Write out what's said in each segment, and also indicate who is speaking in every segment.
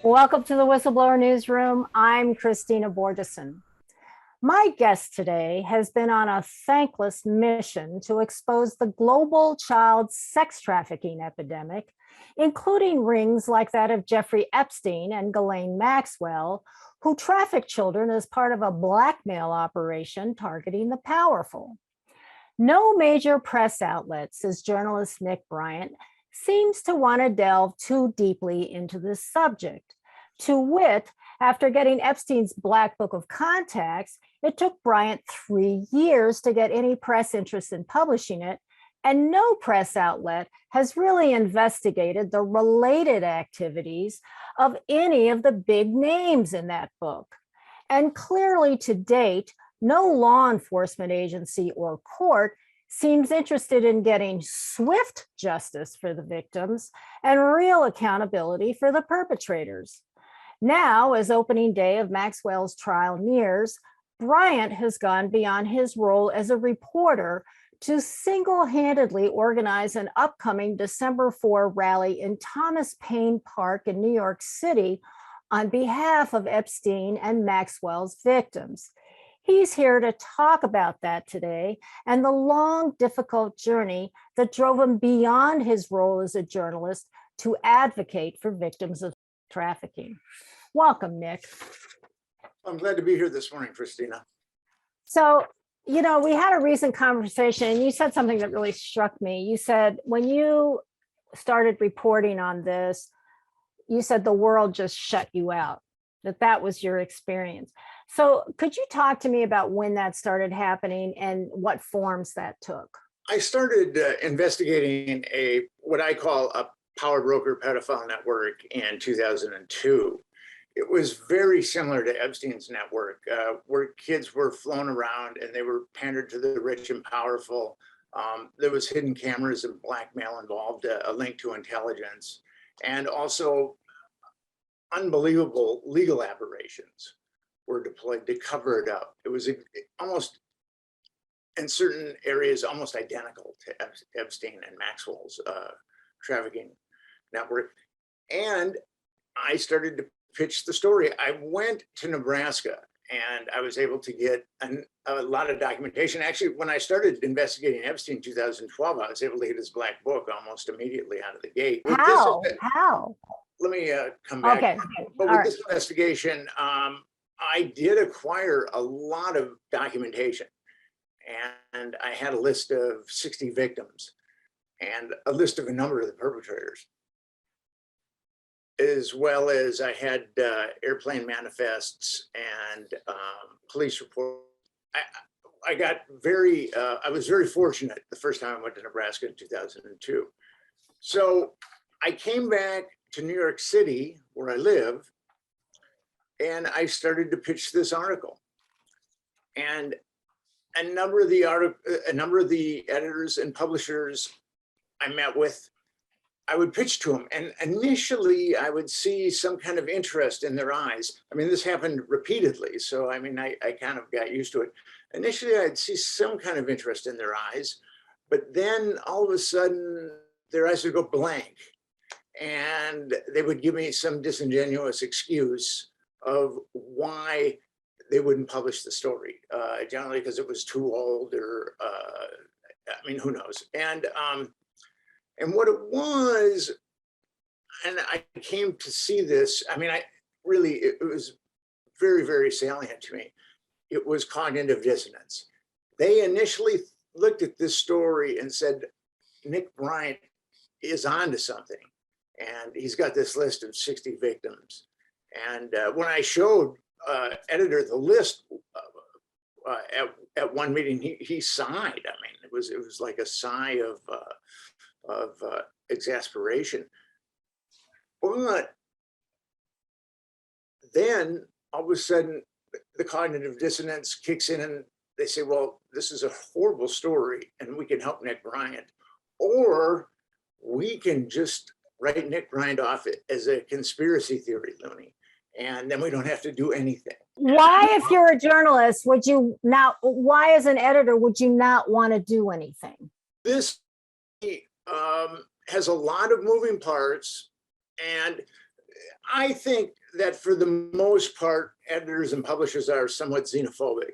Speaker 1: Welcome to the Whistleblower Newsroom. I'm Christina Borgeson. My guest today has been on a thankless mission to expose the global child sex trafficking epidemic, including rings like that of Jeffrey Epstein and Ghislaine Maxwell, who trafficked children as part of a blackmail operation targeting the powerful. No major press outlet, says journalist Nick Bryant, seems to want to delve too deeply into this subject. To wit, after getting Epstein's Black Book of Contacts, it took Bryant 3 years to get any press interest in publishing it, and no press outlet has really investigated the related activities of any of the big names in that book. And clearly to date, no law enforcement agency or court seems interested in getting swift justice for the victims and real accountability for the perpetrators. Now, as opening day of Maxwell's trial nears, Bryant has gone beyond his role as a reporter to single-handedly organize an upcoming December 4 rally in Thomas Paine Park in New York City on behalf of Epstein and Maxwell's victims. He's here to talk about that today and the long, difficult journey that drove him beyond his role as a journalist to advocate for victims of trafficking. Welcome, Nick.
Speaker 2: I'm glad to be here this morning, Christina.
Speaker 1: So, we had a recent conversation and you said something that really struck me. You said when you started reporting on this, you said the world just shut you out, that was your experience. So could you talk to me about when that started happening and what forms that took?
Speaker 2: I started investigating what I call a power broker pedophile network in 2002. It was very similar to Epstein's network, where kids were flown around and they were pandered to the rich and powerful. There was hidden cameras and blackmail involved, a link to intelligence, and also unbelievable legal aberrations were deployed to cover it up. It was almost, in certain areas, almost identical to Epstein and Maxwell's trafficking network. And I started to pitch the story. I went to Nebraska and I was able to get a lot of documentation. Actually, when I started investigating Epstein in 2012, I was able to get his Black Book almost immediately out of the gate.
Speaker 1: How?
Speaker 2: Let me come back.
Speaker 1: Okay.
Speaker 2: But with this investigation, I did acquire a lot of documentation, and I had a list of 60 victims and a list of a number of the perpetrators, as well as I had airplane manifests and police reports. I was very fortunate the first time I went to Nebraska in 2002. So I came back to New York City, where I live, and I started to pitch this article. And a number of the editors and publishers I met with, I would pitch to them. And initially I would see some kind of interest in their eyes. I mean, this happened repeatedly. So, I mean, I kind of got used to it. Initially, I'd see some kind of interest in their eyes, but then all of a sudden their eyes would go blank and they would give me some disingenuous excuse of why they wouldn't publish the story, generally because it was too old or, I mean, who knows? And what it was, and I came to see this, I mean, it was very, very salient to me. It was cognitive dissonance. They initially looked at this story and said, Nick Bryant is onto something. And he's got this list of 60 victims. And when I showed editor the list at one meeting, he sighed. I mean, it was like a sigh of exasperation. But then all of a sudden, the cognitive dissonance kicks in and they say, well, this is a horrible story and we can help Nick Bryant, or we can just write Nick Bryant off as a conspiracy theory loony, and then we don't have to do anything.
Speaker 1: Why, if you're a journalist, why as an editor, would you not want to do anything?
Speaker 2: This has a lot of moving parts, and I think that for the most part, editors and publishers are somewhat xenophobic.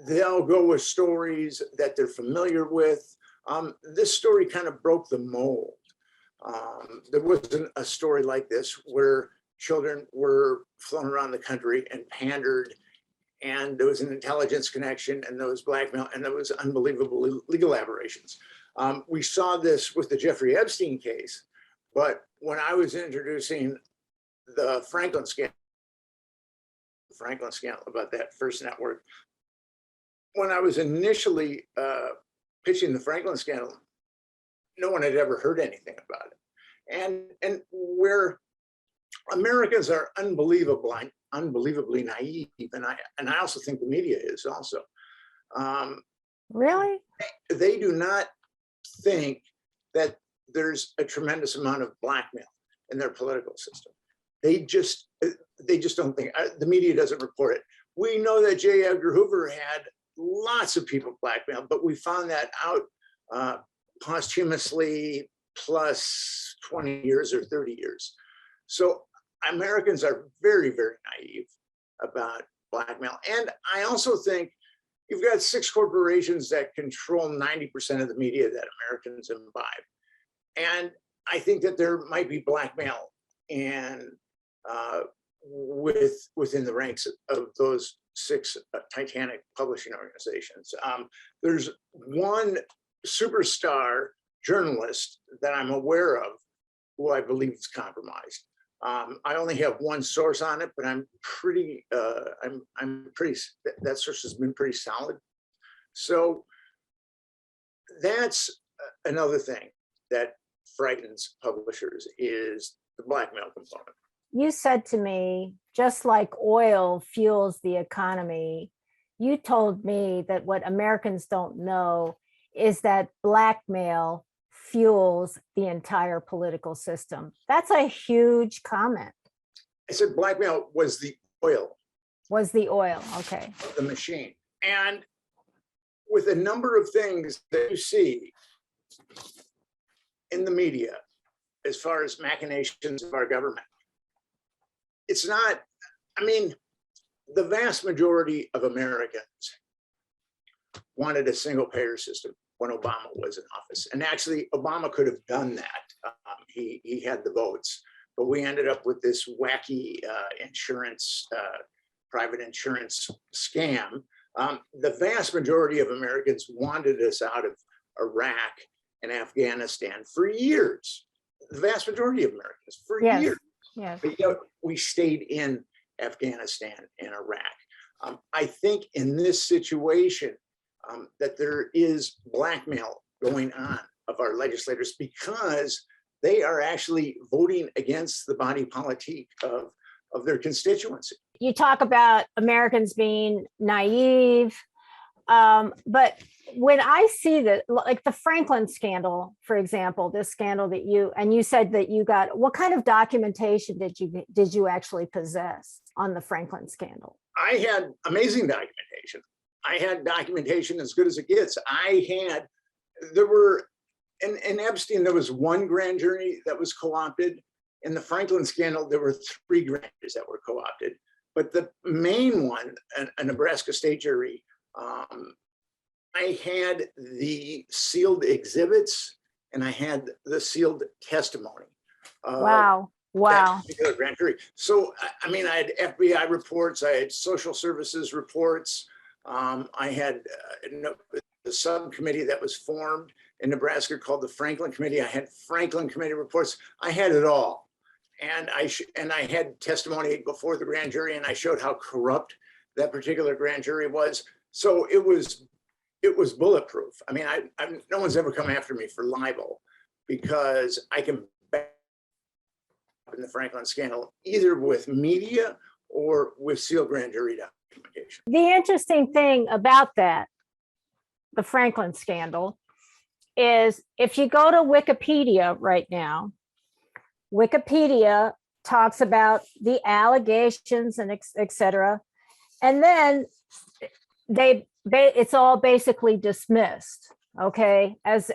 Speaker 2: They'll go with stories that they're familiar with. This story kind of broke the mold. There wasn't a story like this where children were flown around the country and pandered, and there was an intelligence connection, and there was blackmail, and there was unbelievable legal aberrations. We saw this with the Jeffrey Epstein case, but when I was introducing the Franklin scandal about that first network, when I was initially pitching the Franklin scandal, no one had ever heard anything about it. And where Americans are unbelievably naive, and I also think the media is also.
Speaker 1: Really?
Speaker 2: They do not think that there's a tremendous amount of blackmail in their political system. They just don't think, the media doesn't report it. We know that J. Edgar Hoover had lots of people blackmailed, but we found that out posthumously plus 20 years or 30 years. So Americans are very, very naive about blackmail. And I also think you've got 6 corporations that control 90% of the media that Americans imbibe. And I think that there might be blackmail and within the ranks of those 6 titanic publishing organizations. There's one superstar journalist that I'm aware of who I believe is compromised. I only have one source on it, but I'm pretty, that source has been pretty solid. So that's another thing that frightens publishers, is the blackmail component.
Speaker 1: You said to me, just like oil fuels the economy, you told me that what Americans don't know is that blackmail fuels the entire political system. That's a huge comment.
Speaker 2: I said blackmail was the oil.
Speaker 1: Was the oil, okay.
Speaker 2: Of the machine. And with a number of things that you see in the media, as far as machinations of our government, it's not, I mean, the vast majority of Americans wanted a single payer system when Obama was in office. And actually, Obama could have done that. He had the votes, but we ended up with this wacky private insurance scam. The vast majority of Americans wanted us out of Iraq and Afghanistan for years. The vast majority of Americans for years.
Speaker 1: Yes.
Speaker 2: But yet we stayed in Afghanistan and Iraq. I think in this situation that there is blackmail going on of our legislators, because they are actually voting against the body politic of their constituency.
Speaker 1: You talk about Americans being naive, but when I see that, like the Franklin scandal, for example, this scandal that you said that you got, what kind of documentation did you actually possess on the Franklin scandal?
Speaker 2: I had amazing documentation. I had documentation as good as it gets. There were, in Epstein, there was one grand jury that was co-opted. In the Franklin scandal, there were 3 grand juries that were co-opted. But the main one, a Nebraska state jury, I had the sealed exhibits and I had the sealed testimony.
Speaker 1: Wow. That
Speaker 2: particular grand jury. So, I mean, I had FBI reports, I had social services reports. I had the subcommittee that was formed in Nebraska called the Franklin Committee. I had Franklin Committee reports. I had it all. And I had testimony before the grand jury, and I showed how corrupt that particular grand jury was. So it was bulletproof. I mean, no one's ever come after me for libel, because I can back up in the Franklin scandal either with media or with sealed grand jury documentation.
Speaker 1: The interesting thing about that, the Franklin scandal, is if you go to Wikipedia right now, Wikipedia talks about the allegations and et cetera, and then it's all basically dismissed, okay, as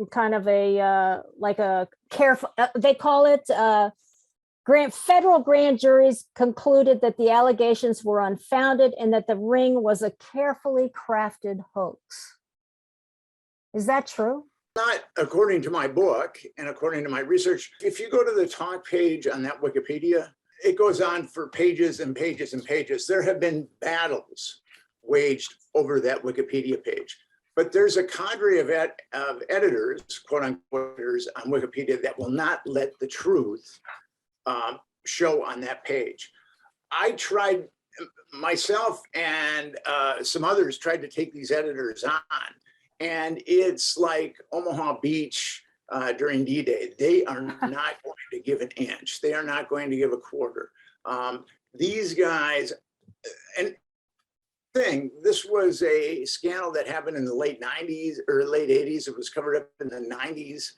Speaker 1: kind of a like a careful, they call it Federal grand juries concluded that the allegations were unfounded and that the ring was a carefully crafted hoax. Is that true?
Speaker 2: Not according to my book and according to my research. If you go to the talk page on that Wikipedia, it goes on for pages and pages and pages. There have been battles waged over that Wikipedia page. But there's a cadre of editors, quote unquote, editors on Wikipedia that will not let the truth show on that page. I tried, myself and some others tried to take these editors on, and it's like Omaha Beach during D-Day. They are not going to give an inch. They are not going to give a quarter. These guys, and this was a scandal that happened in the late 90s or late 80s. It was covered up in the 90s.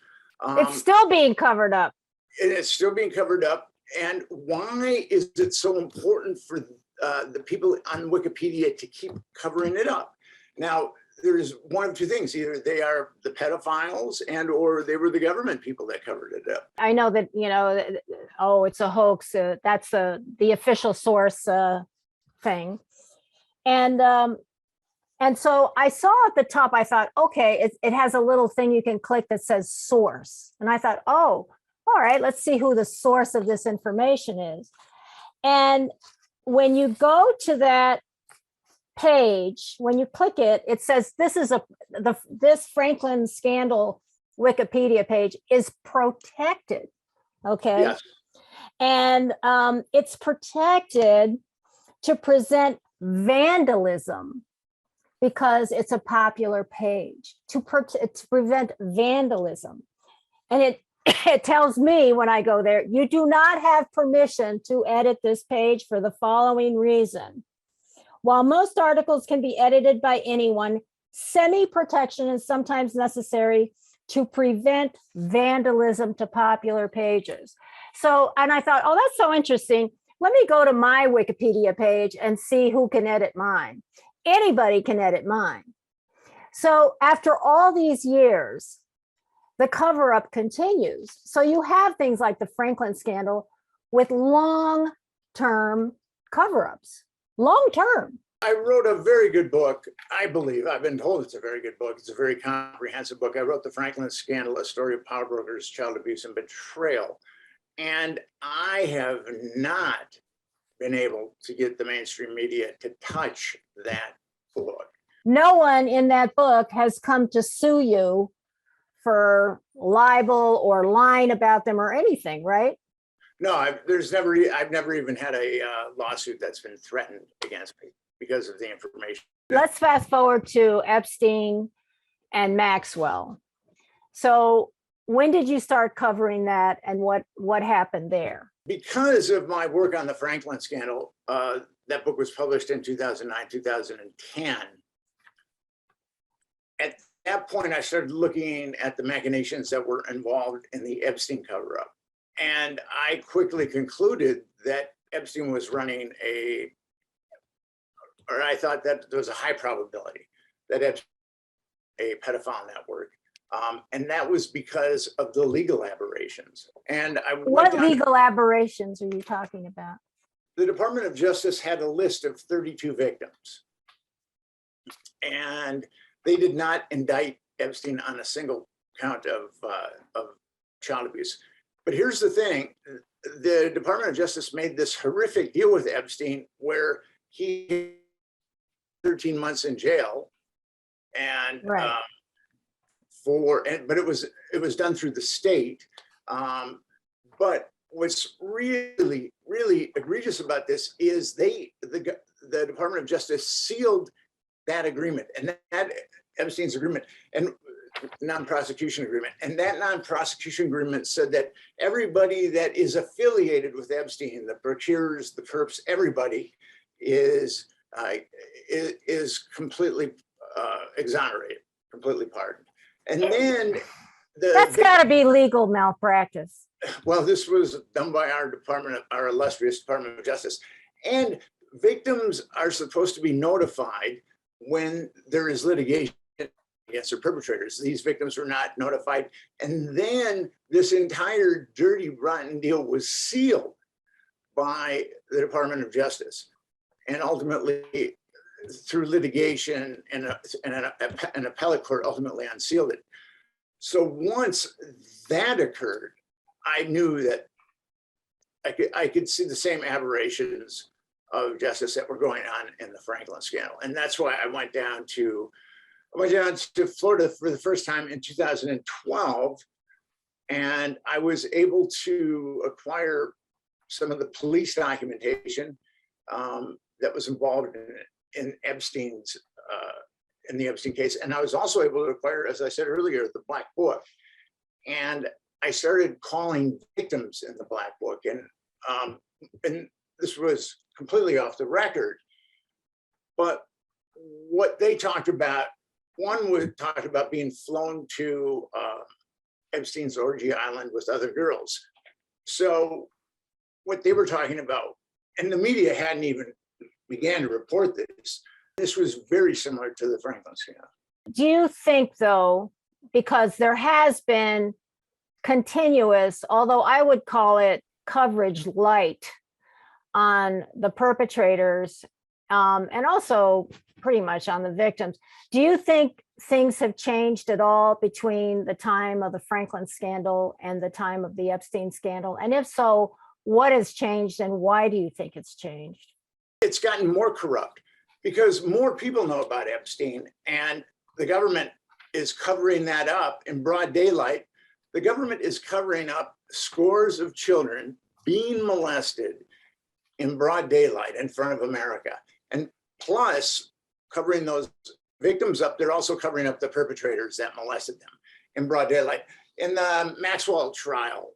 Speaker 1: It's still being covered up.
Speaker 2: And it's still being covered up. And why is it so important for the people on Wikipedia to keep covering it up? Now, there's one of two things. Either they are the pedophiles and or they were the government people that covered it up.
Speaker 1: I know that, you know, oh, it's a hoax. That's the official source thing. And so I saw at the top, I thought, okay, it has a little thing you can click that says source. And I thought, oh, all right, let's see who the source of this information is. And when you go to that page, when you click it, it says this is this Franklin scandal Wikipedia page is protected. Okay.
Speaker 2: Yes.
Speaker 1: And it's protected to present vandalism because it's a popular page to prevent vandalism. And it tells me when I go there, you do not have permission to edit this page for the following reason. While most articles can be edited by anyone, semi-protection is sometimes necessary to prevent vandalism to popular pages. So, and I thought, oh, that's so interesting. Let me go to my Wikipedia page and see who can edit mine. Anybody can edit mine. So after all these years, the cover-up continues. So you have things like the Franklin scandal with long-term cover-ups. Long-term.
Speaker 2: I wrote a very good book, I believe. I've been told it's a very good book. It's a very comprehensive book. I wrote The Franklin Scandal, A Story of Power Brokers, Child Abuse, and Betrayal. And I have not been able to get the mainstream media to touch that book.
Speaker 1: No one in that book has come to sue you for libel or lying about them or anything, right?
Speaker 2: No, I've never even had a lawsuit that's been threatened against me because of the information.
Speaker 1: Let's fast forward to Epstein and Maxwell. So when did you start covering that, and what happened there?
Speaker 2: Because of my work on the Franklin scandal, that book was published in 2009, 2010. At that point, I started looking at the machinations that were involved in the Epstein cover-up. And I quickly concluded that Epstein was running I thought that there was a high probability that Epstein a pedophile network. And that was because of the legal aberrations. And
Speaker 1: what legal aberrations are you talking about?
Speaker 2: The Department of Justice had a list of 32 victims. And they did not indict Epstein on a single count of child abuse. But here's the thing, the Department of Justice made this horrific deal with Epstein where he 13 months in jail, and
Speaker 1: right.
Speaker 2: But it was done through the state. But what's really, really egregious about this is the Department of Justice sealed that agreement, and that Epstein's agreement and non-prosecution agreement. And that non-prosecution agreement said that everybody that is affiliated with Epstein, the procurers, the perps, everybody is completely exonerated, completely pardoned. And then
Speaker 1: that's got to be legal malpractice.
Speaker 2: Well, this was done by our illustrious Department of Justice. And victims are supposed to be notified when there is litigation against their perpetrators. These victims were not notified. And then this entire dirty, rotten deal was sealed by the Department of Justice. And ultimately, through litigation and an appellate court ultimately unsealed it. So once that occurred, I knew that I could see the same aberrations of justice that were going on in the Franklin scandal. And that's why I went down to Florida for the first time in 2012. And I was able to acquire some of the police documentation that was involved in Epstein's, in the Epstein case. And I was also able to acquire, as I said earlier, the Black Book. And I started calling victims in the Black Book. And this was completely off the record. But what they talked about, one would talk about being flown to Epstein's orgy island with other girls. So what they were talking about, and the media hadn't even began to report this, this was very similar to the Franklin scandal.
Speaker 1: Do you think, though, because there has been continuous, although I would call it coverage light, on the perpetrators and also pretty much on the victims, do you think things have changed at all between the time of the Franklin scandal and the time of the Epstein scandal? And if so, what has changed and why do you think it's changed?
Speaker 2: It's gotten more corrupt because more people know about Epstein, and the government is covering that up in broad daylight. The government is covering up scores of children being molested in broad daylight in front of America. And plus, covering those victims up, they're also covering up the perpetrators that molested them in broad daylight. In the Maxwell trial,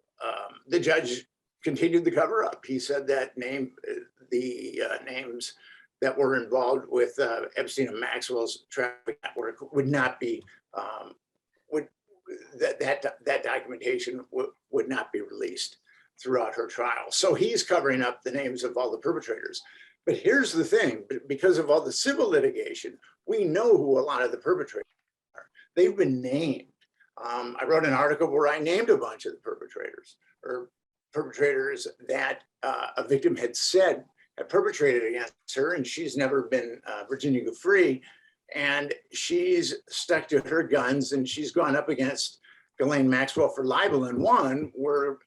Speaker 2: the judge continued the cover up. He said that names that were involved with Epstein and Maxwell's trafficking network would not be, that documentation would not be released throughout her trial. So he's covering up the names of all the perpetrators. But here's the thing, because of all the civil litigation, we know who a lot of the perpetrators are. They've been named. I wrote an article where I named a bunch of the perpetrators, or perpetrators that a victim had said had perpetrated against her, and she's never been Virginia Gov'T, and she's stuck to her guns, and she's gone up against Ghislaine Maxwell for libel and won, where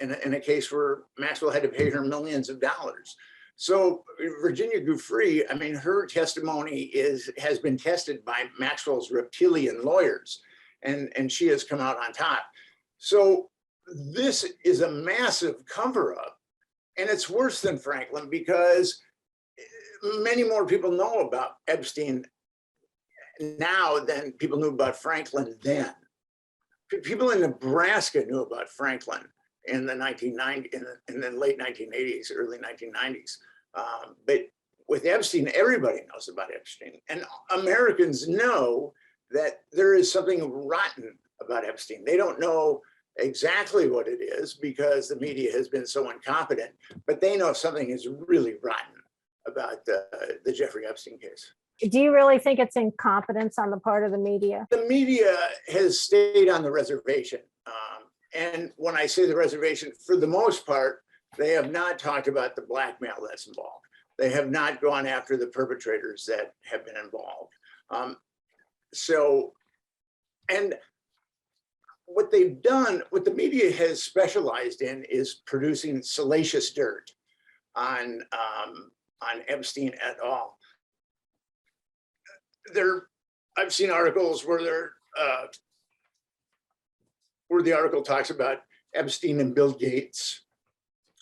Speaker 2: in a case where Maxwell had to pay her millions of dollars. So Virginia Gov'T, I mean, her testimony has been tested by Maxwell's reptilian lawyers, and she has come out on top. So this is a massive cover-up, and it's worse than Franklin because many more people know about Epstein now than people knew about Franklin then. People in Nebraska knew about Franklin in the 1990s, in the late 1980s, early 1990s. But with Epstein, everybody knows about Epstein. And Americans know that there is something rotten about Epstein. They don't know exactly what it is because the media has been so incompetent, but they know something is really rotten about the Jeffrey Epstein case.
Speaker 1: Do you really think it's incompetence on the part of the media?
Speaker 2: The media has stayed on the reservation. And when I say the reservation, for the most part, they have not talked about the blackmail that's involved. They have not gone after the perpetrators that have been involved. And what they've done, what the media has specialized in is producing salacious dirt on Epstein et al. I've seen articles where the article talks about Epstein and Bill Gates,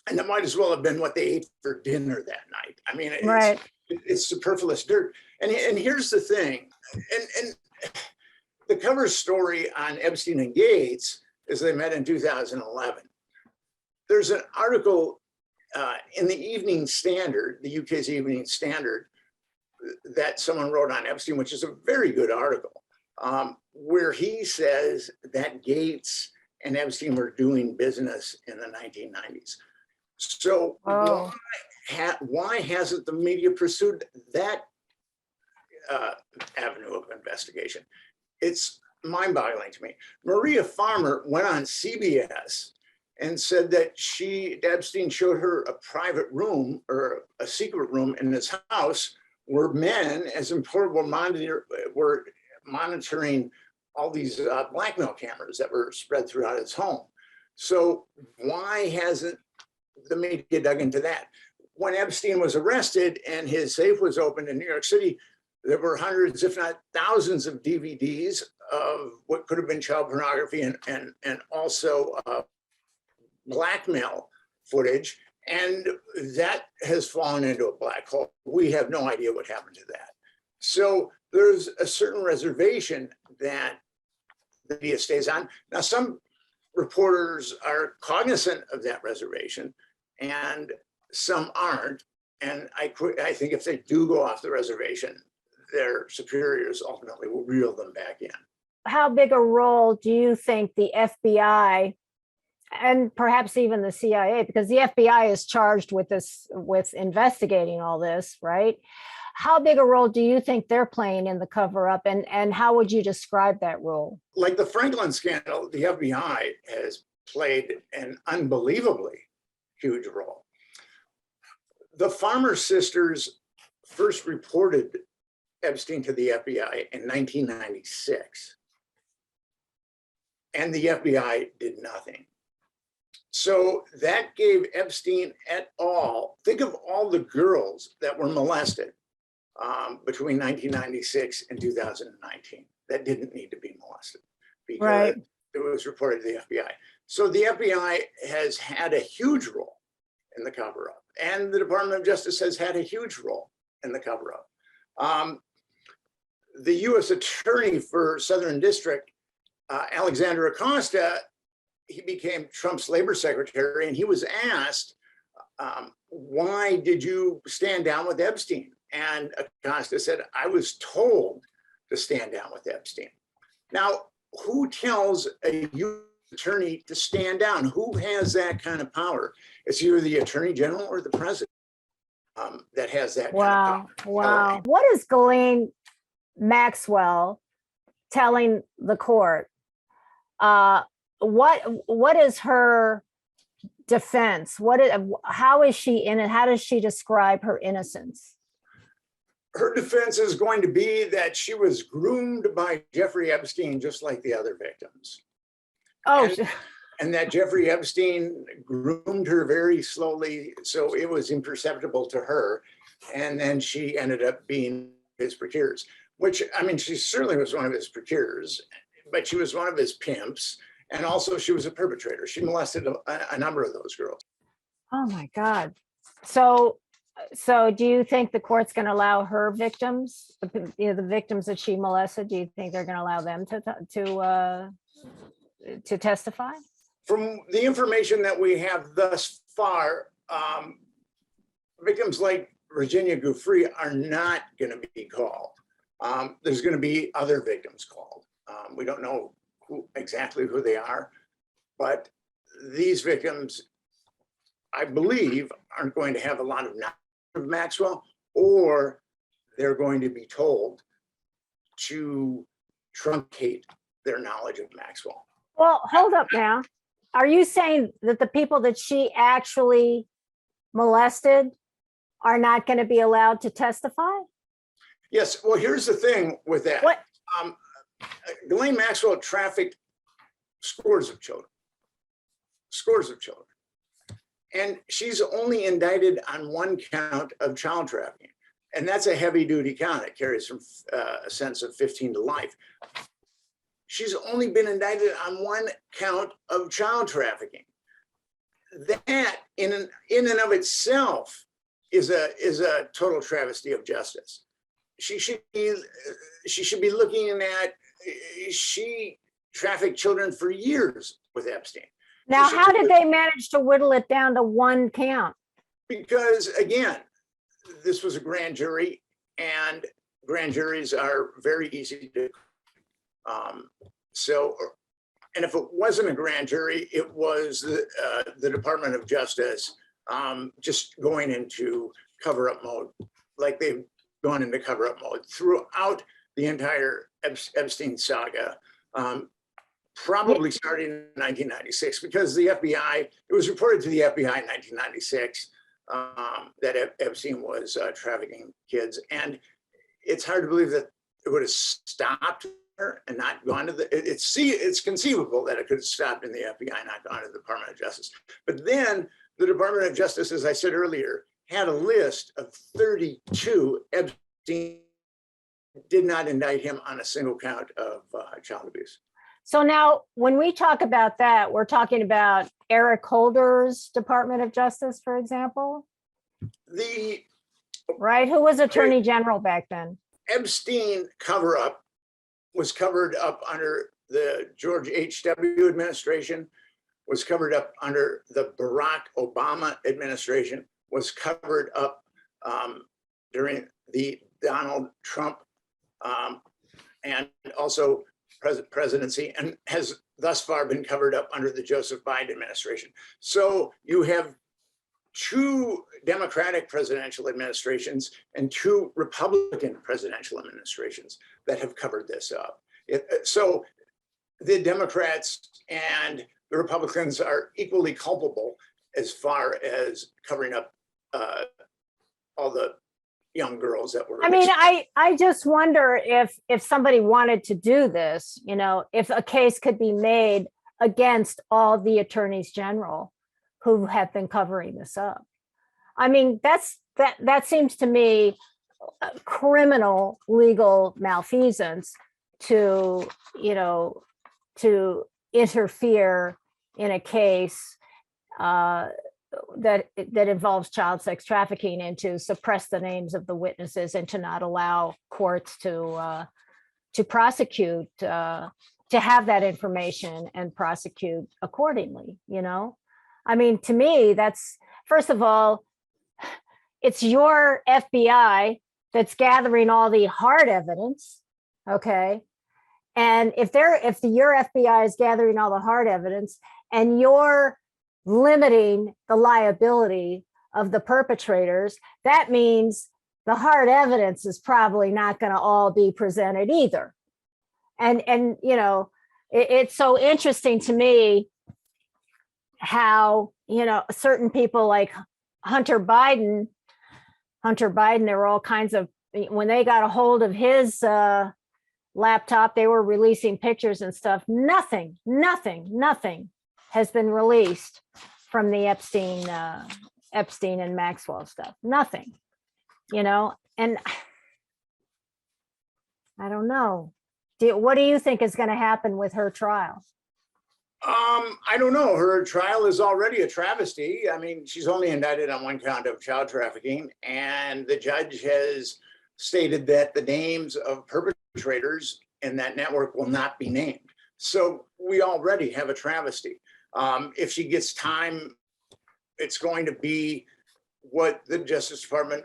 Speaker 2: and that might as well have been what they ate for dinner that night. I mean, it's superfluous dirt. And here's the thing, and the cover story on Epstein and Gates is they met in 2011. There's an article in the Evening Standard, the UK's Evening Standard, that someone wrote on Epstein, which is a very good article, where he says that Gates and Epstein were doing business in the 1990s. So why hasn't the media pursued that avenue of investigation? It's mind-boggling to me. Maria Farmer went on CBS and said that Epstein showed her a private room or a secret room in his house where men, as important, were monitoring all these blackmail cameras that were spread throughout his home. So why hasn't the media dug into that? When Epstein was arrested and his safe was opened in New York City, there were hundreds, if not thousands, of DVDs of what could have been child pornography and also blackmail footage. And that has fallen into a black hole. We have no idea what happened to that. So there's a certain reservation that the media stays on. Now, some reporters are cognizant of that reservation and some aren't. And I think if they do go off the reservation, their superiors ultimately will reel them back in.
Speaker 1: How big a role do you think the FBI and perhaps even the CIA, because the FBI is charged with with investigating all this, right? How big a role do you think they're playing in the cover up, and how would you describe that role?
Speaker 2: Like the Franklin scandal, the FBI has played an unbelievably huge role. The Farmer sisters first reported Epstein to the FBI in 1996, and the FBI did nothing. So that gave Epstein et al., think of all the girls that were molested between 1996 and 2019 that didn't need to be molested because it was reported to the FBI. So the FBI has had a huge role in the cover-up, and the Department of Justice has had a huge role in the cover-up. The U.S. Attorney for Southern District, Alexander Acosta, he became Trump's labor secretary, and he was asked, why did you stand down with Epstein? And Acosta said, I was told to stand down with Epstein. Now, who tells a U.S. attorney to stand down? Who has that kind of power? It's either the attorney general or the president that has that kind of power.
Speaker 1: Wow. What is Ghislaine Maxwell telling the court? What is her defense? How is she in it? How does she describe her innocence?
Speaker 2: Her defense is going to be that she was groomed by Jeffrey Epstein, just like the other victims.
Speaker 1: Oh,
Speaker 2: and that Jeffrey Epstein groomed her very slowly, so it was imperceptible to her. And then she ended up being his procurers, which, I mean, she certainly was one of his procurers, but she was one of his pimps. And also she was a perpetrator. She molested a number of those girls.
Speaker 1: Oh my God. So do you think the court's going to allow her victims, the victims that she molested, do you think they're going to allow them to testify?
Speaker 2: From the information that we have thus far, victims like Virginia Giuffre are not going to be called. There's going to be other victims called. We don't know exactly who they are, but these victims, I believe, aren't going to have a lot of knowledge of Maxwell, or they're going to be told to truncate their knowledge of Maxwell.
Speaker 1: Well, hold up now. Are you saying that the people that she actually molested are not going to be allowed to testify?
Speaker 2: Yes. Well, here's the thing with that.
Speaker 1: What?
Speaker 2: Ghislaine Maxwell trafficked scores of children. And she's only indicted on one count of child trafficking. And that's a heavy duty count. It carries from a sentence of 15 to life. She's only been indicted on one count of child trafficking. That in and of itself is a total travesty of justice. She should be looking at, she trafficked children for years with Epstein.
Speaker 1: Now, how did they manage to whittle it down to one count?
Speaker 2: Because again, this was a grand jury, and grand juries are very easy to, and if it wasn't a grand jury, it was the Department of Justice just going into cover-up mode, like they've gone into cover-up mode throughout the entire Epstein saga, probably starting in 1996, because the FBI, it was reported to the FBI in 1996 that Epstein was trafficking kids. And it's hard to believe that it would have stopped there and not gone to the, it's conceivable that it could have stopped in the FBI, not gone to the Department of Justice. But then the Department of Justice, as I said earlier, had a list of 32. Epstein did not indict him on a single count of child abuse.
Speaker 1: So now when we talk about that, we're talking about Eric Holder's Department of Justice, for example? Right, who was Attorney General back then?
Speaker 2: Epstein cover-up was covered up under the George H.W. administration, was covered up under the Barack Obama administration, was covered up during the Donald Trump and also presidency, and has thus far been covered up under the Joseph Biden administration. So you have 2 Democratic presidential administrations and 2 Republican presidential administrations that have covered this up. So the Democrats and the Republicans are equally culpable as far as covering up all the young girls that were.
Speaker 1: I mean, I just wonder if somebody wanted to do this, you know, if a case could be made against all the attorneys general who have been covering this up. I mean, that seems to me criminal legal malfeasance to, you know, to interfere in a case that involves child sex trafficking, and to suppress the names of the witnesses, and to not allow courts to prosecute, to have that information and prosecute accordingly. You know, I mean, to me, that's, first of all, it's your FBI that's gathering all the hard evidence, okay? And if your FBI is gathering all the hard evidence, and you're limiting the liability of the perpetrators, that means the hard evidence is probably not going to all be presented either. And you know, it's so interesting to me how, you know, certain people like Hunter Biden, there were all kinds of, when they got a hold of his laptop, they were releasing pictures and stuff. Nothing has been released from the Epstein and Maxwell stuff. Nothing, you know. And I don't know. What do you think is going to happen with her trial?
Speaker 2: I don't know. Her trial is already a travesty. I mean, she's only indicted on 1 count of child trafficking, and the judge has stated that the names of perpetrators in that network will not be named. So we already have a travesty. If she gets time, it's going to be what the Justice Department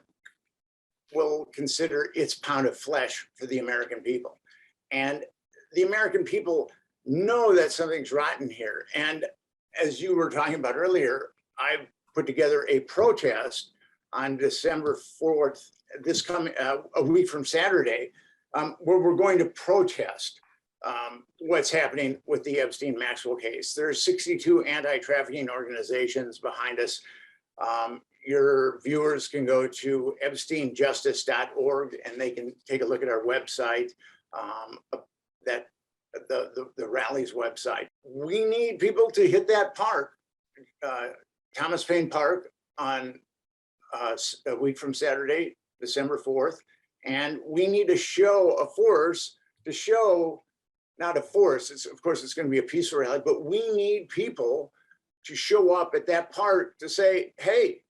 Speaker 2: will consider its pound of flesh for the American people. And the American people know that something's rotten here. And as you were talking about earlier, I put together a protest on December 4th, this coming a week from Saturday, where we're going to protest what's happening with the Epstein Maxwell case. There's 62 anti-trafficking organizations behind us. Your viewers can go to epsteinjustice.org and they can take a look at our website, the rally's website. We need people to hit that park, Thomas Paine Park, on a week from Saturday, December 4th. And we need to show a force to show, not a force, of course it's going to be a peaceful rally, but we need people to show up at that park to say, hey,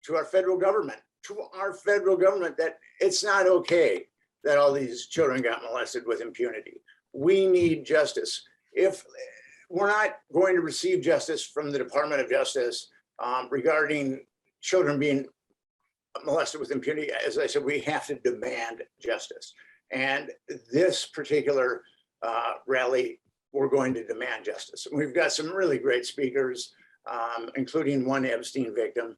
Speaker 2: to our federal government, that it's not okay that all these children got molested with impunity. We need justice. If we're not going to receive justice from the Department of Justice regarding children being molested with impunity, as I said, we have to demand justice. And this particular rally, we're going to demand justice. And we've got some really great speakers, including one Epstein victim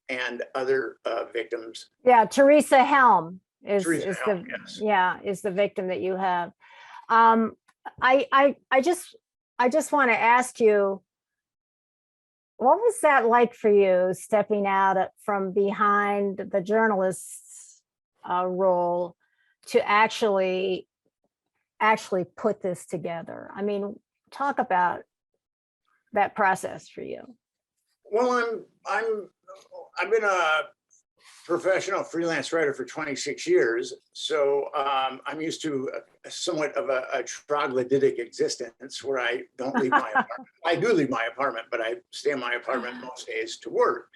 Speaker 2: and other victims.
Speaker 1: Yeah, Teresa Helm.
Speaker 2: Teresa
Speaker 1: is
Speaker 2: Helm,
Speaker 1: the,
Speaker 2: yes.
Speaker 1: yeah, is the victim that you have. Um, I just want to ask you, what was that like for you, stepping out from behind the journalist's role to actually put this together? I mean, talk about that process for you.
Speaker 2: Well, I've been a professional freelance writer for 26 years, so I'm used to somewhat of a troglodytic existence where I don't leave my apartment. I do leave my apartment, but I stay in my apartment most days to work.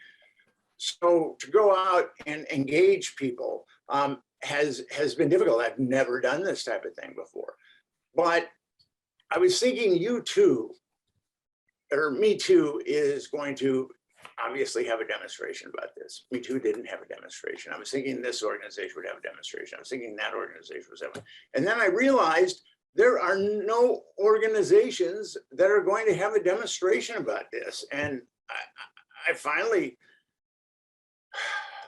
Speaker 2: So to go out and engage people has been difficult. I've never done this type of thing before, but I was thinking you too, or Me Too is going to obviously have a demonstration about this. Me Too didn't have a demonstration. I was thinking this organization would have a demonstration. I was thinking that organization was having, and then I realized there are no organizations that are going to have a demonstration about this. And I finally,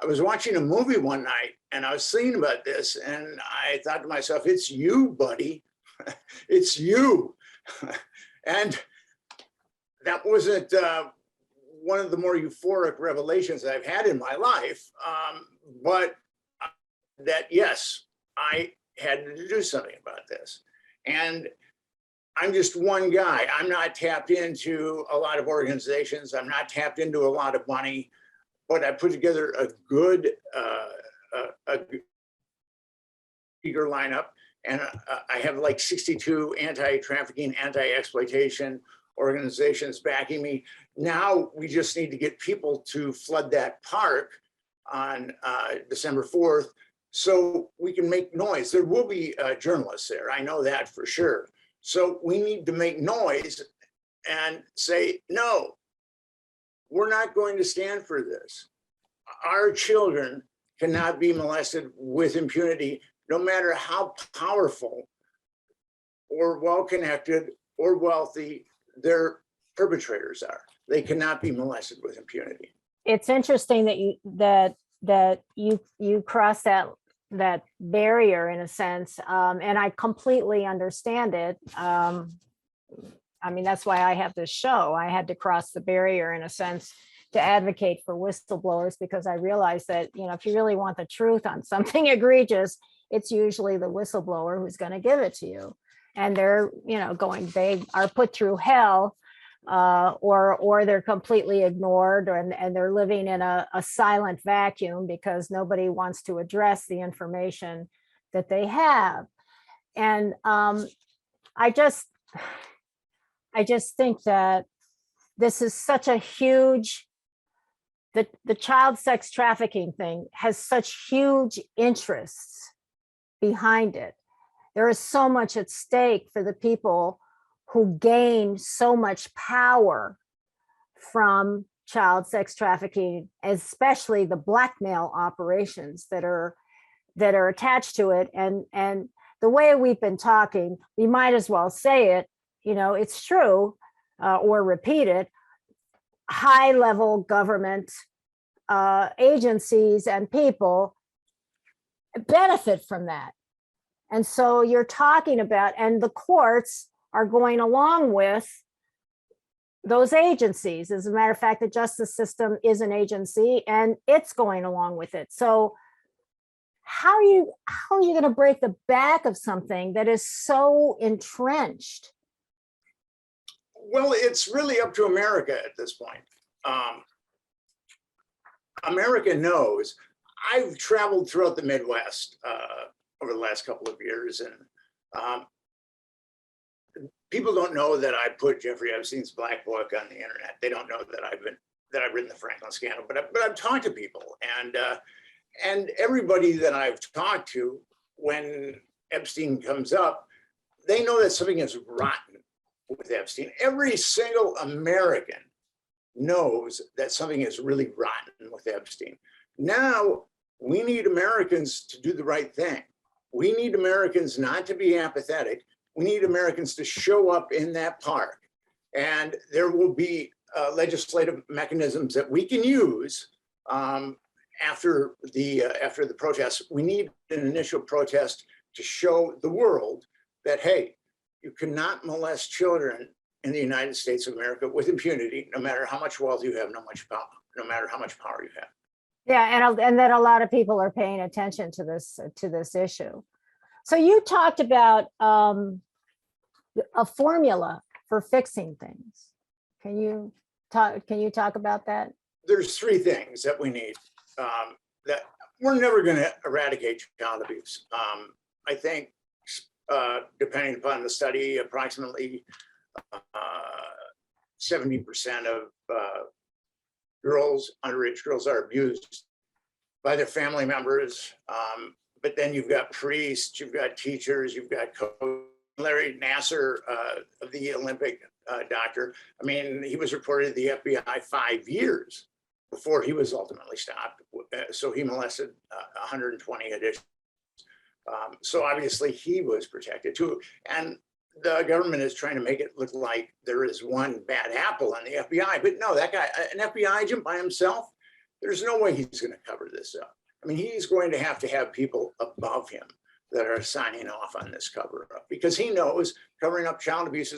Speaker 2: I was watching a movie one night and I was thinking about this and I thought to myself, it's you, buddy. It's you. And that wasn't one of the more euphoric revelations I've had in my life, but that, yes, I had to do something about this. And I'm just one guy. I'm not tapped into a lot of organizations. I'm not tapped into a lot of money, but I put together a good speaker lineup. And I have like 62 anti-trafficking, anti-exploitation organizations backing me. Now we just need to get people to flood that park on December 4th so we can make noise. There will be journalists there. I know that for sure. So we need to make noise and say, no, we're not going to stand for this. Our children cannot be molested with impunity, no matter how powerful or well-connected or wealthy their perpetrators are. They cannot be molested with impunity.
Speaker 1: It's interesting that you cross that barrier in a sense, and I completely understand it. I mean, that's why I have this show. I had to cross the barrier in a sense to advocate for whistleblowers, because I realized that, you know, if you really want the truth on something egregious, it's usually the whistleblower who's going to give it to you. And they're, you know, they are put through hell, or they're completely ignored, and they're living in a silent vacuum because nobody wants to address the information that they have. And I just think that this is such a huge, the child sex trafficking thing has such huge interests behind it. There is so much at stake for the people who gain so much power from child sex trafficking, especially the blackmail operations that are attached to it. And the way we've been talking, we might as well say it, you know, it's true, or repeat it. High level government agencies and people benefit from that. And so you're talking about, and the courts are going along with those agencies. As a matter of fact, the justice system is an agency and it's going along with it. So how are you going to break the back of something that is so entrenched?
Speaker 2: Well, it's really up to America at this point. America knows. I've traveled throughout the Midwest over the last couple of years, and people don't know that I put Jeffrey Epstein's Black Book on the internet. They don't know that I've written the Franklin scandal, but I've talked to people, and everybody that I've talked to, when Epstein comes up, they know that something is rotten with Epstein. Every single American knows that something is really rotten with Epstein. Now, we need Americans to do the right thing. We need Americans not to be apathetic. We need Americans to show up in that park. And there will be legislative mechanisms that we can use. after the protests, we need an initial protest to show the world that, hey, you cannot molest children in the United States of America with impunity, no matter how much wealth you have, no matter how much power you have.
Speaker 1: Yeah, and that a lot of people are paying attention to this issue. So you talked about a formula for fixing things. Can you talk about that?
Speaker 2: There's three things that we need. That we're never going to eradicate child abuse. I think, depending upon the study, approximately 70% of underage girls are abused by their family members. But then you've got priests, you've got teachers, you've got coaches. Larry Nassar, the Olympic doctor, I mean, he was reported to the FBI 5 years before he was ultimately stopped. So he molested 120 additional. So obviously he was protected too. And the government is trying to make it look like there is one bad apple in the FBI, but no, that guy, an FBI agent by himself, there's no way he's going to cover this up. I mean, he's going to have people above him that are signing off on this cover up, because he knows covering up child abuse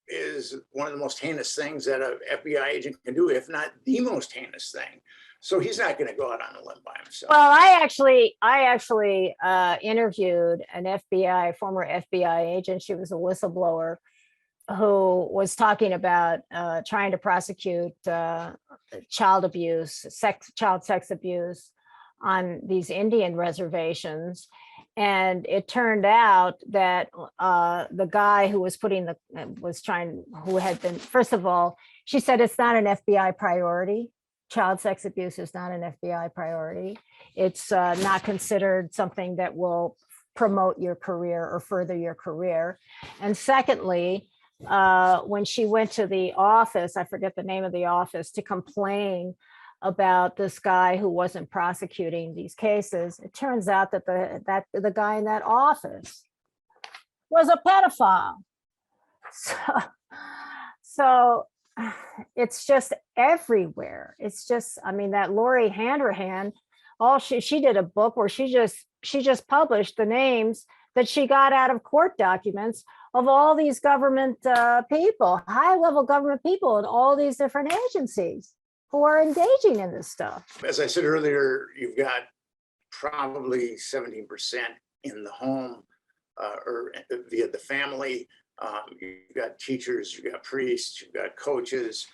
Speaker 2: is one of the most heinous things that an FBI agent can do, if not the most heinous thing. So he's not going to go out on a limb by himself.
Speaker 1: Well, I actually interviewed an former FBI agent. She was a whistleblower who was talking about trying to prosecute child sex abuse on these Indian reservations. And it turned out that the guy who was first of all, she said it's not an FBI priority. Child sex abuse is not an FBI priority. It's not considered something that will promote your career or further your career. And secondly, when she went to the office, I forget the name of the office, to complain about this guy who wasn't prosecuting these cases, it turns out that the guy in that office was a pedophile. So it's just everywhere. It's just, I mean, that Lori Handrahan, she did a book where she just published the names that she got out of court documents of all these government people, high-level government people in all these different agencies who are engaging in this stuff.
Speaker 2: As I said earlier, you've got probably 17% in the home or via the family. You've got teachers, you've got priests, you've got coaches,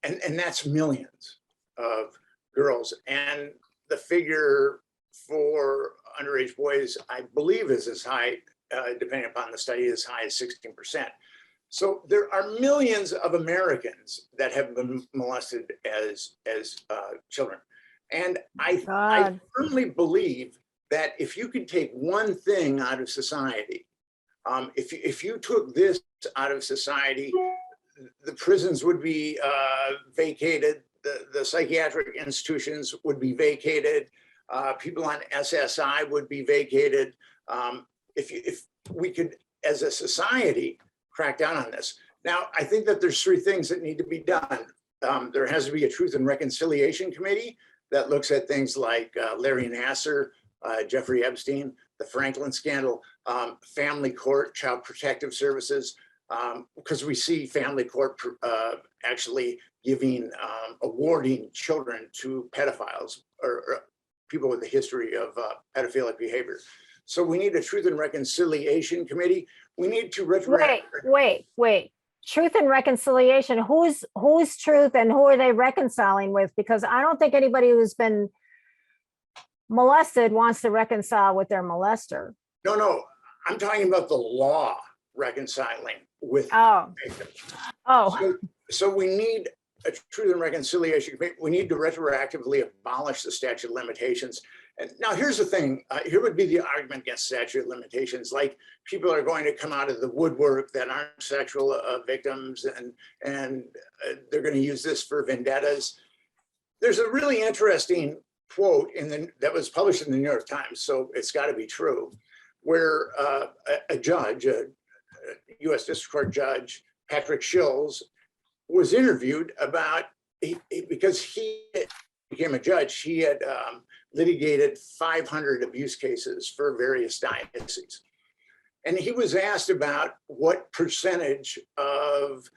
Speaker 2: and that's millions of girls. And the figure for underage boys, I believe, is as high, depending upon the study, as high as 16%. So there are millions of Americans that have been molested as children. And I firmly believe that if you could take one thing out of society, if you took this out of society, the prisons would be vacated, the psychiatric institutions would be vacated, people on SSI would be vacated. If we could, as a society, crack down on this. Now, I think that there's three things that need to be done. There has to be a Truth and Reconciliation Committee that looks at things like Larry Nassar, Jeffrey Epstein, the Franklin scandal, family court, child protective services, because we see family court actually awarding children to pedophiles or people with a history of pedophilic behavior. So we need a Truth and Reconciliation Committee. We need to
Speaker 1: wait. Truth and reconciliation. Who's truth and who are they reconciling with? Because I don't think anybody who's been molested wants to reconcile with their molester.
Speaker 2: No, I'm talking about the law reconciling with victims. So we need a Truth and Reconciliation Committee. We need to retroactively abolish the statute of limitations. And now here's the thing, here would be the argument against statute of limitations, like people are going to come out of the woodwork that aren't sexual victims and they're going to use this for vendettas. There's a really interesting quote that was published in the New York Times, so it's got to be true, where a judge, a US District Court judge, Patrick Schills, was interviewed about, because he became a judge, he had litigated 500 abuse cases for various dioceses. And he was asked about what percentage of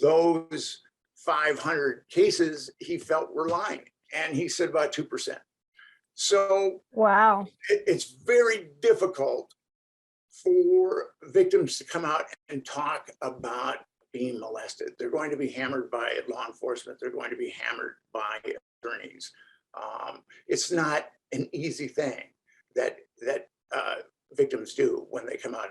Speaker 2: those 500 cases he felt were lying. And he said about 2%. So
Speaker 1: Wow.
Speaker 2: it's very difficult for victims to come out and talk about being molested. They're going to be hammered by law enforcement. They're going to be hammered by attorneys. It's not an easy thing that victims do when they come out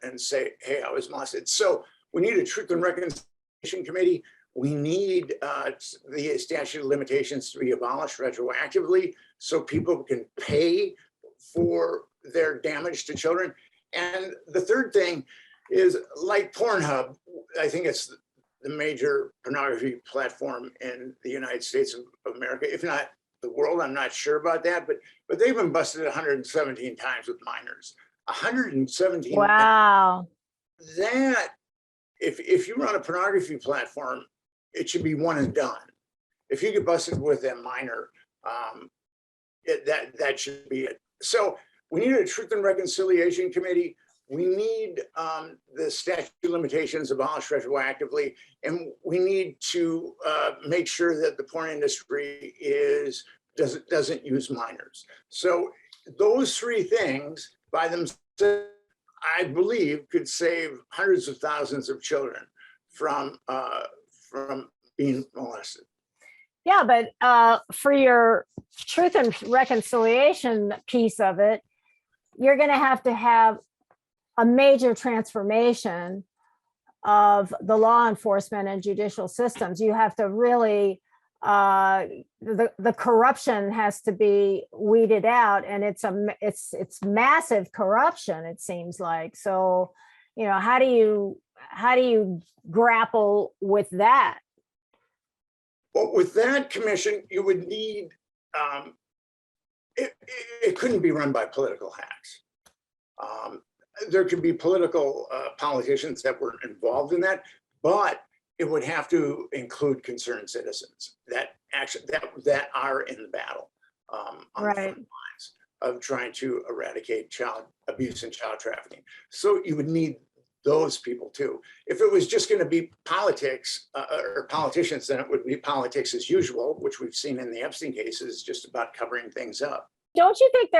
Speaker 2: and say, hey, I was molested. So we need a Truth and Reconciliation Committee. We need the statute of limitations to be abolished retroactively so people can pay for their damage to children. And the third thing is, like Pornhub, I think it's the major pornography platform in the United States of America, if not the world. I'm not sure about that, but they've been busted 117 times with minors. 117.
Speaker 1: Wow.
Speaker 2: That, if you run a pornography platform, it should be one and done. If you get busted with a minor, that should be it. So we need a Truth and Reconciliation Committee. We need the statute of limitations abolished retroactively, and we need to make sure that the porn industry doesn't use minors. So those three things by themselves, I believe, could save hundreds of thousands of children from being molested.
Speaker 1: Yeah, but for your Truth and Reconciliation piece of it, you're going to have a major transformation of the law enforcement and judicial systems. You have to really, the corruption has to be weeded out, and it's massive corruption, it seems like. So, you know, how do you grapple with that?
Speaker 2: Well, with that commission, you would need, it couldn't be run by political hacks. There could be political politicians that were involved in that, but it would have to include concerned citizens that are in the battle on the front lines of trying to eradicate child abuse and child trafficking. So you would need those people too. If it was just going to be politics or politicians, then it would be politics as usual, which we've seen in the Epstein cases, just about covering things up.
Speaker 1: Don't you think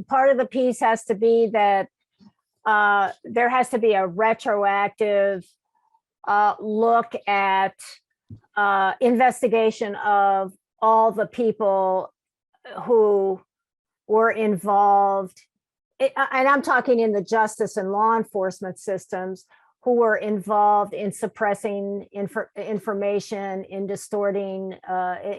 Speaker 1: part of the piece has to be that there has to be a retroactive look at investigation of all the people who were involved, and I'm talking in the justice and law enforcement systems, who were involved in suppressing information, in distorting,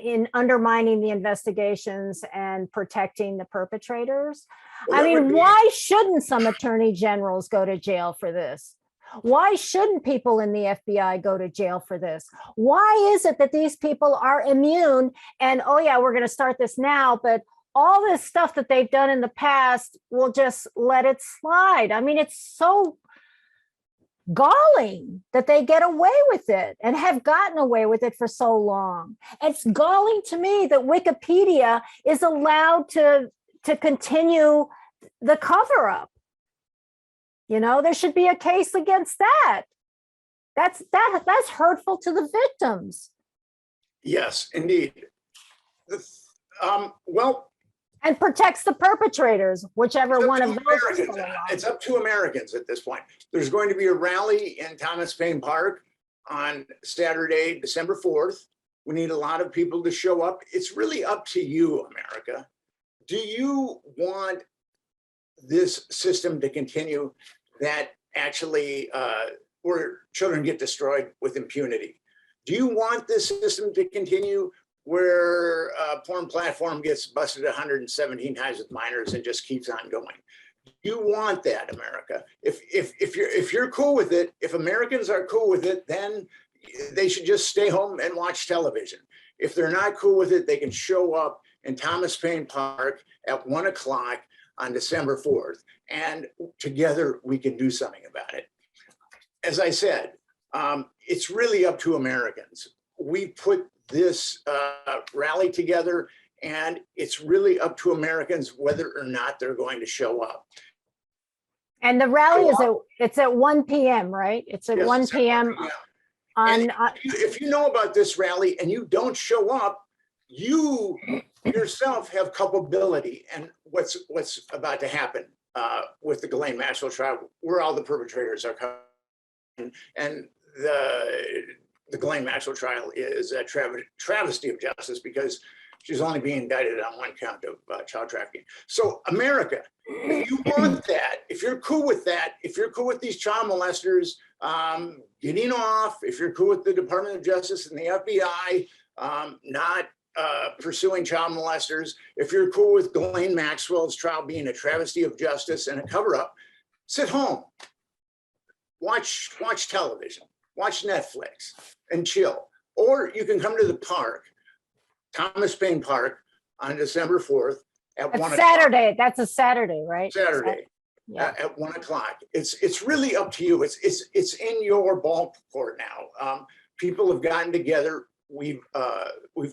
Speaker 1: in undermining the investigations and protecting the perpetrators? Well, I mean, why shouldn't some attorney generals go to jail for this? Why shouldn't people in the FBI go to jail for this? Why is it that these people are immune and, oh yeah, we're going to start this now, but all this stuff that they've done in the past, we'll just let it slide? I mean, it's so galling that they get away with it and have gotten away with it for so long. It's galling to me that Wikipedia is allowed to continue the cover up. You know, there should be a case against that. That's hurtful to the victims.
Speaker 2: Yes, indeed.
Speaker 1: And protects the perpetrators, whichever one of those.
Speaker 2: It's up to Americans at this point. There's going to be a rally in Thomas Paine Park on Saturday, December 4th. We need a lot of people to show up. It's really up to you, America. Do you want this system to continue that actually where children get destroyed with impunity? Do you want this system to continue where a porn platform gets busted 117 times with minors and just keeps on going? You want that, America? If you're cool with it, if Americans are cool with it, then they should just stay home and watch television. If they're not cool with it, they can show up in Thomas Paine Park at 1 o'clock on December 4th, and together we can do something about it. As I said, it's really up to Americans. We put this rally together, And it's really up to Americans whether or not they're going to show up.
Speaker 1: And the rally it's at 1 p.m., right? It's at
Speaker 2: Yes,
Speaker 1: 1
Speaker 2: it's at
Speaker 1: p.m.
Speaker 2: 1 p.m.
Speaker 1: on,
Speaker 2: And if you know about this rally and you don't show up, you yourself have culpability. And what's about to happen with the Ghislaine Maxwell trial, where all the perpetrators are coming, and the Ghislaine Maxwell trial is a travesty of justice because she's only being indicted on one count of child trafficking. So America, if you want that, if you're cool with that, if you're cool with these child molesters getting off, if you're cool with the Department of Justice and the FBI not pursuing child molesters, if you're cool with Ghislaine Maxwell's trial being a travesty of justice and a cover-up, sit home, watch television, watch Netflix and chill. Or you can come to the park, Thomas Paine Park, on December 4th at 1 o'clock.
Speaker 1: Saturday. That's a Saturday, right?
Speaker 2: Saturday. Yeah. At 1 o'clock. It's really up to you. It's in your ball court now. People have gotten together. We've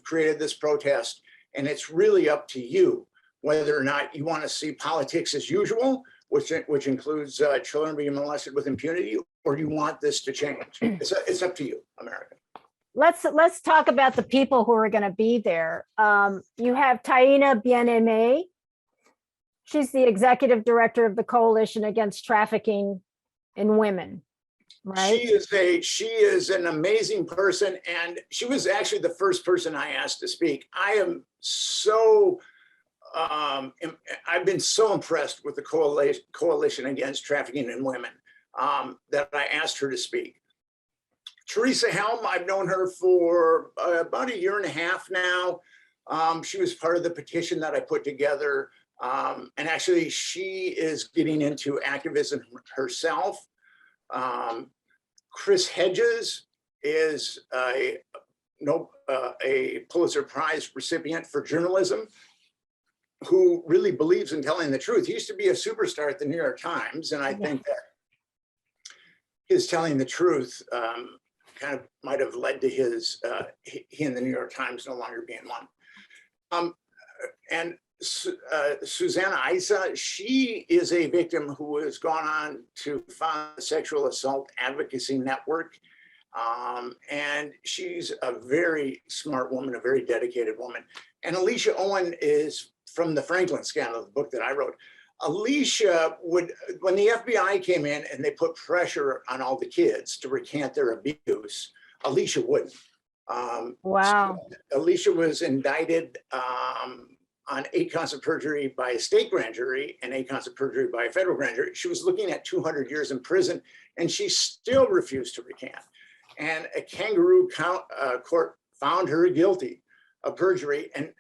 Speaker 2: created this protest, and it's really up to you whether or not you want to see politics as usual, which includes children being molested with impunity, or you want this to change. It's up to you, America.
Speaker 1: Let's talk about the people who are going to be there. You have Taina Bien-Aimé. She's the executive director of the Coalition Against Trafficking in Women, right?
Speaker 2: She is an amazing person, and she was actually the first person I asked to speak. I've been so impressed with the Coalition Against Trafficking in Women that I asked her to speak. Teresa Helm, I've known her for about 1.5 years now. She was part of the petition that I put together. And actually, she is getting into activism herself. Chris Hedges is a Pulitzer Prize recipient for journalism, who really believes in telling the truth. He used to be a superstar at the New York Times, and I think that his telling the truth kind of might have led to his he and the New York Times no longer being one. And Susanna Isa, she is a victim who has gone on to found the Sexual Assault Advocacy Network. And she's a very smart woman, a very dedicated woman. And Alicia Owen is from the Franklin Scandal, the book that I wrote. Alicia would, when the FBI came in and they put pressure on all the kids to recant their abuse, Alicia wouldn't.
Speaker 1: Wow.
Speaker 2: So Alicia was indicted on 8 counts of perjury by a state grand jury and 8 counts of perjury by a federal grand jury. She was looking at 200 years in prison, and she still refused to recant. And a kangaroo court found her guilty of perjury, and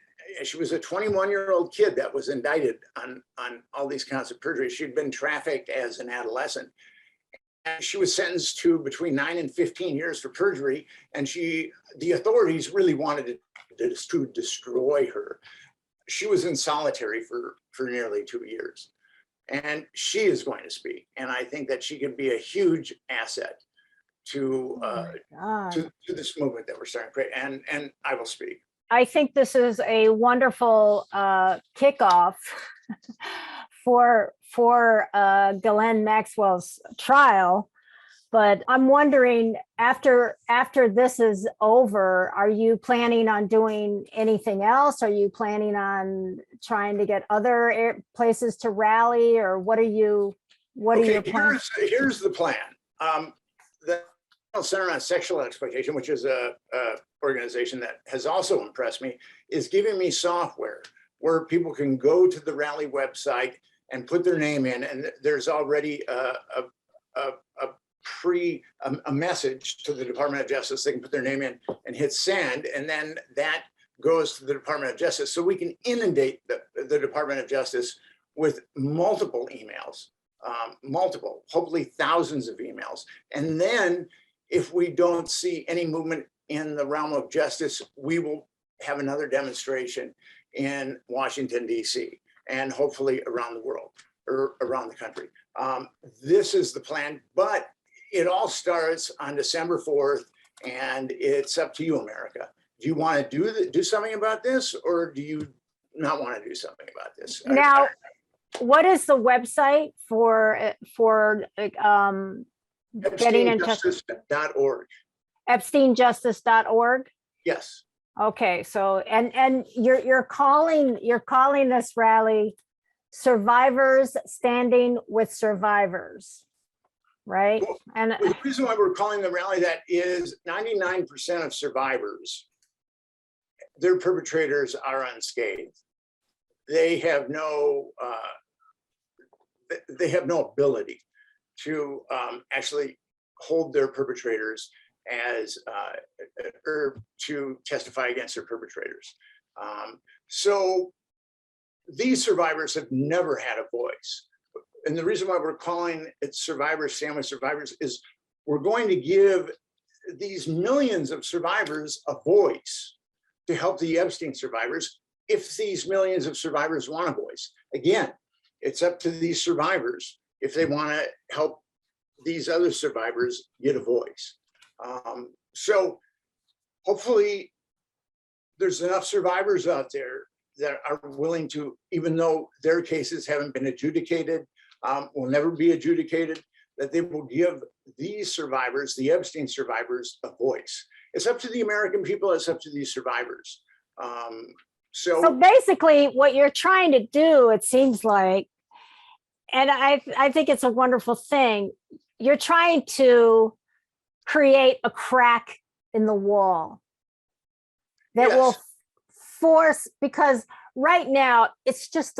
Speaker 2: she was a 21-year-old kid that was indicted on all these counts of perjury. She'd been trafficked as an adolescent. And she was sentenced to between 9 and 15 years for perjury. And the authorities really wanted to destroy her. She was in solitary for nearly 2 years. And she is going to speak. And I think that she can be a huge asset to this movement that we're starting to create. And I will speak.
Speaker 1: I think this is a wonderful kickoff for Ghislaine Maxwell's trial. But I'm wondering, after this is over, are you planning on doing anything else? Are you planning on trying to get other places to rally, or what are your plans?
Speaker 2: Here's the plan. The Center on Sexual Exploitation, which is a organization that has also impressed me, is giving me software where people can go to the rally website and put their name in, and there's already a message to the Department of Justice. They can put their name in and hit send, and then that goes to the Department of Justice. So we can inundate the Department of Justice with multiple emails, hopefully thousands of emails. And then if we don't see any movement in the realm of justice, we will have another demonstration in Washington, D.C., and hopefully around the world or around the country. This is the plan, but it all starts on December 4th, and it's up to you, America. Do you want to do something about this, or do you not want to do something about this.
Speaker 1: Now, what is the website for getting in touch?
Speaker 2: EpsteinJustice.org.
Speaker 1: EpsteinJustice.org.
Speaker 2: Yes.
Speaker 1: Okay, so and you're calling this rally "Survivors Standing with Survivors," right?
Speaker 2: Well,
Speaker 1: And
Speaker 2: the reason why we're calling the rally that is 99% of survivors, their perpetrators are unscathed. They have no ability to actually hold their perpetrators as or to testify against their perpetrators. So these survivors have never had a voice. And the reason why we're calling it Survivors Stand with Survivors is we're going to give these millions of survivors a voice to help the Epstein survivors if these millions of survivors want a voice. Again, it's up to these survivors if they want to help these other survivors get a voice. So hopefully there's enough survivors out there that are willing to, even though their cases haven't been adjudicated, will never be adjudicated, that they will give these survivors, the Epstein survivors, a voice. It's up to the American people, it's up to these survivors.
Speaker 1: so basically what you're trying to do, it seems like, and I think it's a wonderful thing, you're trying to create a crack in the wall that will force, because right now it's just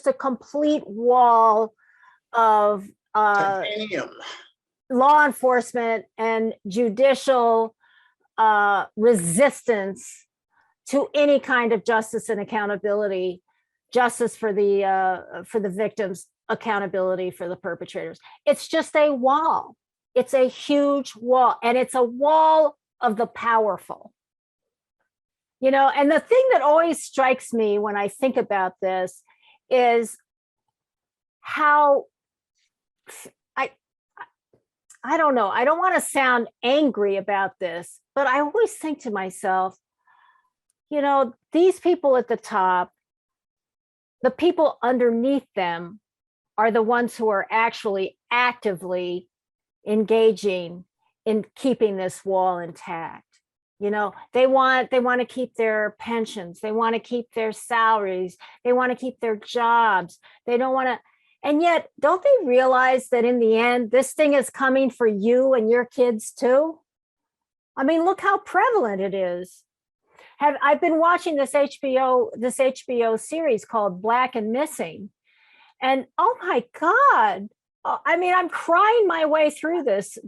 Speaker 1: a complete wall of law enforcement and judicial resistance to any kind of justice and accountability, justice for the victims, accountability for the perpetrators. It's just a wall. It's a huge wall, and it's a wall of the powerful. You know, and the thing that always strikes me when I think about this is how I don't know, I don't want to sound angry about this, but I always think to myself, you know, these people at the top, the people underneath them are the ones who are actually actively engaging in keeping this wall intact. You know, they want to keep their pensions, they want to keep their salaries, they want to keep their jobs, they don't want to. And yet, don't they realize that in the end, this thing is coming for you and your kids too? I mean, look how prevalent it is. I've been watching this HBO series called Black and Missing, and oh my God, I mean, I'm crying my way through this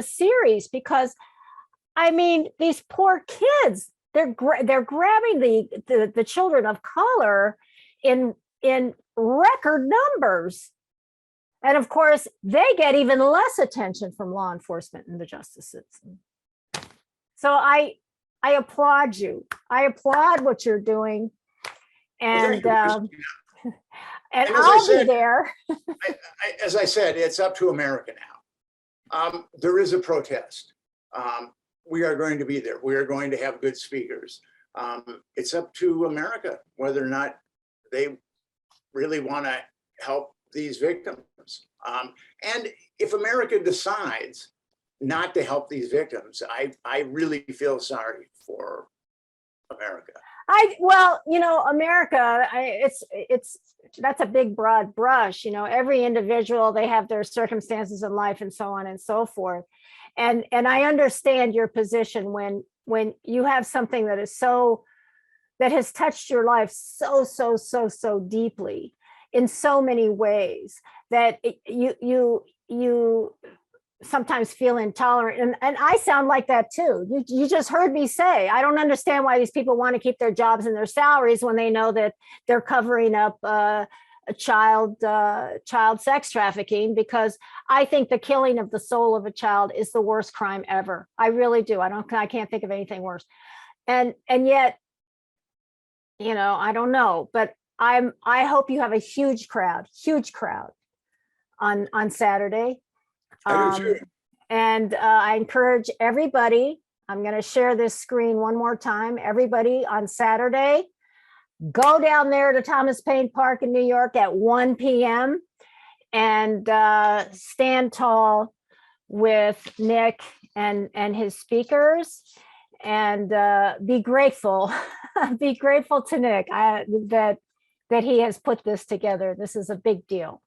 Speaker 1: series because, I mean, these poor kids, they're grabbing the children of color in record numbers. And of course, they get even less attention from law enforcement and the justice system. So I applaud you. I applaud what you're doing. And and I'll be there.
Speaker 2: As I said, it's up to America now. There is a protest. We are going to be there. We are going to have good speakers. It's up to America whether or not they really want to help these victims. And if America decides not to help these victims, I really feel sorry for America.
Speaker 1: Well, you know, America, that's a big broad brush. You know, every individual, they have their circumstances in life and so on and so forth. And I understand your position when you have something that has touched your life so deeply in so many ways that you sometimes feel intolerant. And I sound like that too. You just heard me say, I don't understand why these people want to keep their jobs and their salaries when they know that they're covering up child sex trafficking, because I think the killing of the soul of a child is the worst crime ever. I really do. I can't think of anything worse. And yet, you know, I don't know, but I hope you have a huge crowd on Saturday. And I encourage everybody I'm going to share this screen one more time. Everybody on Saturday, go down there to Thomas Paine Park in New York at 1 p.m. and stand tall with Nick and his speakers, and be grateful. Be grateful to Nick that he has put this together. This is a big deal.